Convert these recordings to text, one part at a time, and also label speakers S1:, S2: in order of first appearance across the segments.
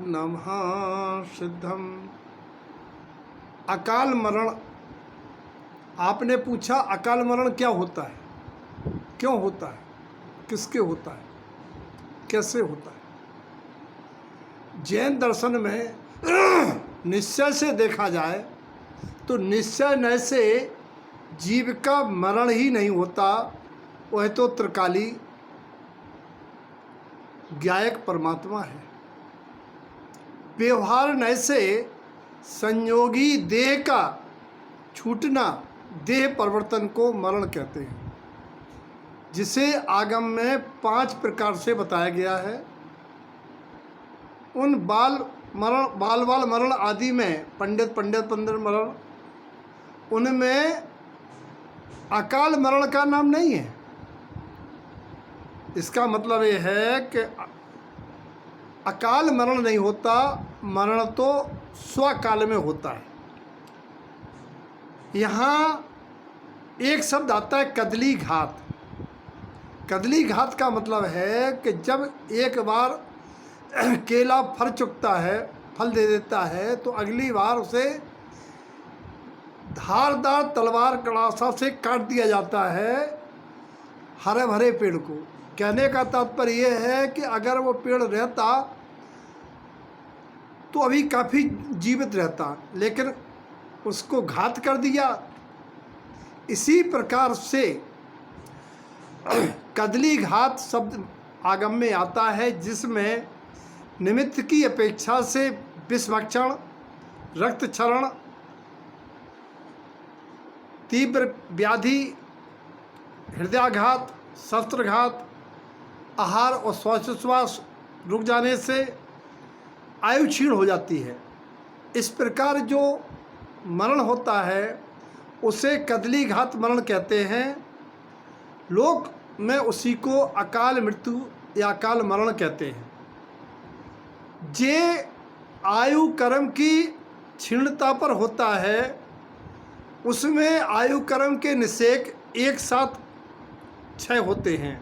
S1: नमः सिद्धम। अकाल मरण, आपने पूछा अकाल मरण क्या होता है, क्यों होता है, किसके होता है, कैसे होता है। जैन दर्शन में निश्चय से देखा जाए तो निश्चय न से जीव का मरण ही नहीं होता, वह तो त्रिकाली ज्ञायक परमात्मा है। व्यवहार न से संयोगी देह का छूटना, देह परिवर्तन को मरण कहते हैं, जिसे आगम में 5 प्रकार से बताया गया है। उन बाल मरण आदि में पंडित मरण, उनमें अकाल मरण का नाम नहीं है। इसका मतलब ये है कि अकाल मरण नहीं होता, मरण तो स्वकाल में होता है। यहाँ एक शब्द आता है कदली घात। कदली घात का मतलब है कि जब एक बार केला फल चुकता है, फल दे देता है, तो अगली बार उसे धारदार तलवार कड़ासा से काट दिया जाता है हरे भरे पेड़ को। कहने का तात्पर्य यह है कि अगर वो पेड़ रहता तो अभी काफ़ी जीवित रहता, लेकिन उसको घात कर दिया। इसी प्रकार से कदली घात शब्द आगम में आता है, जिसमें निमित्त की अपेक्षा से विषभक्षण, रक्तक्षरण, तीव्र व्याधि, हृदयाघात, शस्त्रघात, आहार और श्वासोच्छ्वास रुक जाने से आयु क्षीण हो जाती है। इस प्रकार जो मरण होता है उसे कदली घात मरण कहते हैं। लोक में उसी को अकाल मृत्यु या अकाल मरण कहते हैं। जे आयु कर्म की क्षीणता पर होता है, उसमें आयु कर्म के निषेक एक साथ क्षय होते हैं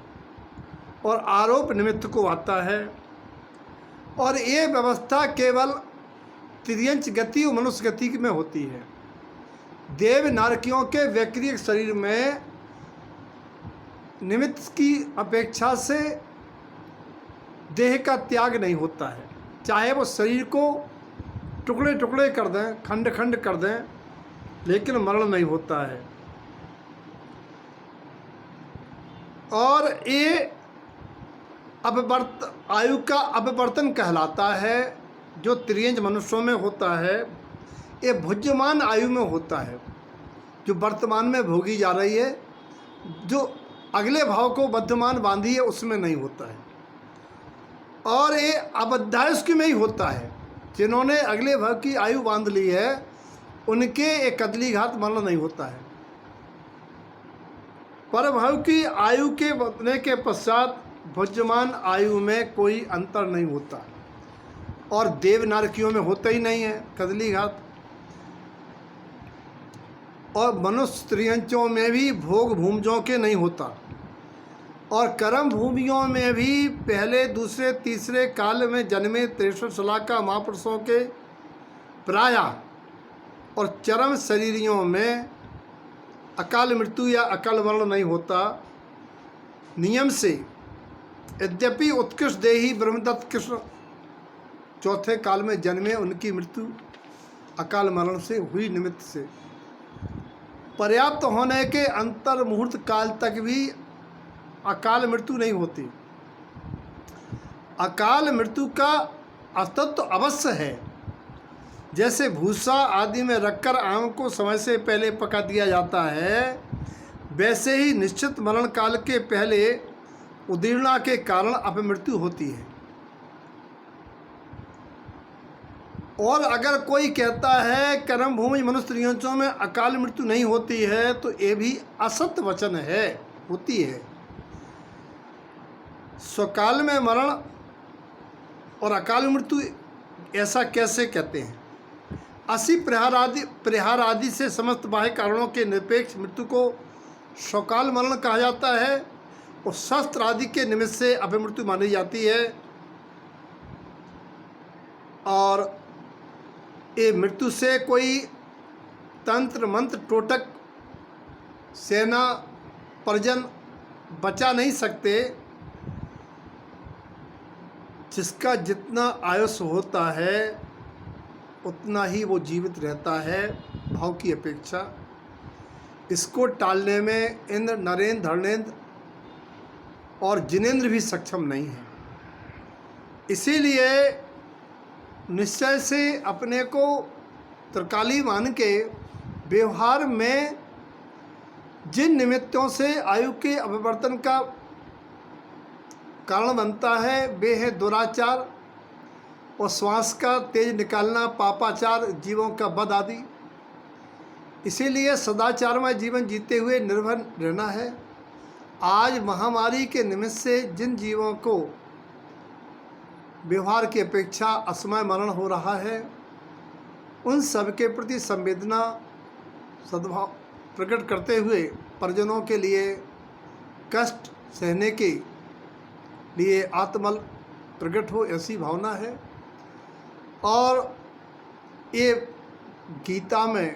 S1: और आरोप निमित्त को आता है। और ये व्यवस्था केवल तिर्यंच गति और मनुष्य गति में होती है। देव नारकियों के वैक्रिक शरीर में निमित्त की अपेक्षा से देह का त्याग नहीं होता है। चाहे वो शरीर को टुकड़े टुकड़े कर दें, खंड खंड कर दें, लेकिन मरण नहीं होता है। और ये आयु का अपवर्तन कहलाता है, जो त्रियंच मनुष्यों में होता है। ये भुज्यमान आयु में होता है, जो वर्तमान में भोगी जा रही है। जो अगले भाव को वर्तमान बांधी है उसमें नहीं होता है। और ये अबद्धायुष्क में ही होता है। जिन्होंने अगले भाव की आयु बांध ली है उनके एक कदली घात मरण नहीं होता है। परभव की आयु के बदलने के पश्चात भुज्यमान आयु में कोई अंतर नहीं होता, और देव नारकियों में होता ही नहीं है कदली घात। और मनुष्य त्रियंचों में भी भोग भूमजों के नहीं होता, और कर्म भूमियों में भी पहले दूसरे तीसरे काल में जन्मे 63 सलाह का महापुरुषों के प्राय और चरम शरीरियों में अकाल मृत्यु या अकाल मरण नहीं होता नियम से। यद्यपि उत्कृष्ट देही ब्रह्मदत्त कृष्ण चौथे काल में जन्मे, उनकी मृत्यु अकाल मरण से हुई निमित्त से। पर्याप्त होने के अंतर मुहूर्त काल तक भी अकाल मृत्यु नहीं होती। अकाल मृत्यु का अस्तित्व अवश्य है। जैसे भूसा आदि में रखकर आम को समय से पहले पका दिया जाता है, वैसे ही निश्चित मरण काल के पहले उदीर्णा के कारण अपमृत्यु होती है। और अगर कोई कहता है कर्म भूमि मनुष्य त्रियंचों में अकाल मृत्यु नहीं होती है, तो ये भी असत्य वचन है, होती है। स्वकाल में मरण और अकाल मृत्यु ऐसा कैसे कहते हैं? असी प्रहार आदि से समस्त बाह्य कारणों के निरपेक्ष मृत्यु को स्वकाल मरण कहा जाता है, और शस्त्र आदि के निमित्त से अपमृत्यु मानी जाती है। और ये मृत्यु से कोई तंत्र मंत्र टोटक सेना परिजन बचा नहीं सकते। जिसका जितना आयुष्य होता है उतना ही वो जीवित रहता है भाव की अपेक्षा। इसको टालने में इंद्र, नरेंद्र, धर्मेंद्र और जिनेंद्र भी सक्षम नहीं है। इसीलिए निश्चय से अपने को त्रिकाली मान के व्यवहार में जिन निमित्तों से आयु के अभिवर्तन का कारण बनता है वे है दुराचार और श्वास का तेज निकालना, पापाचार, जीवों का वध आदि। इसीलिए सदाचारमय जीवन जीते हुए निर्भर रहना है। आज महामारी के निमित्त से जिन जीवों को व्यवहार की अपेक्षा असमय मरण हो रहा है उन सब के प्रति संवेदना सद्भाव प्रकट करते हुए परिजनों के लिए कष्ट सहने के लिए आत्मबल प्रकट हो, ऐसी भावना है। और ये गीता में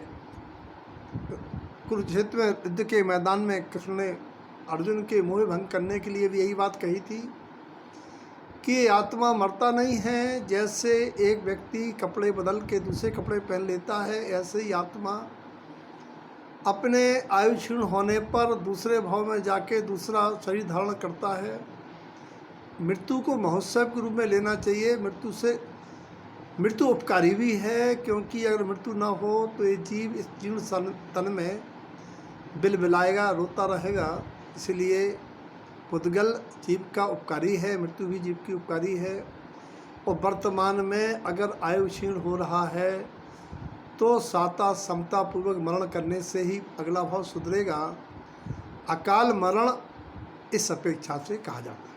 S1: कुरुक्षेत्र में युद्ध के मैदान में कृष्ण ने अर्जुन के मोह भंग करने के लिए भी यही बात कही थी कि आत्मा मरता नहीं है। जैसे एक व्यक्ति कपड़े बदल के दूसरे कपड़े पहन लेता है, ऐसे ही आत्मा अपने आयु क्षीण होने पर दूसरे भाव में जाके दूसरा शरीर धारण करता है। मृत्यु को महोत्सव के रूप में लेना चाहिए। मृत्यु उपकारी भी है, क्योंकि अगर मृत्यु ना हो तो ये जीव इस जीर्ण तन में बिलबिलाएगा, रोता रहेगा। इसलिए पुद्गल जीव का उपकारी है, मृत्यु भी जीव की उपकारी है। और वर्तमान में अगर आयु क्षीण हो रहा है तो साता समता पूर्वक मरण करने से ही अगला भाव सुधरेगा। अकाल मरण इस अपेक्षा से कहा जाता है।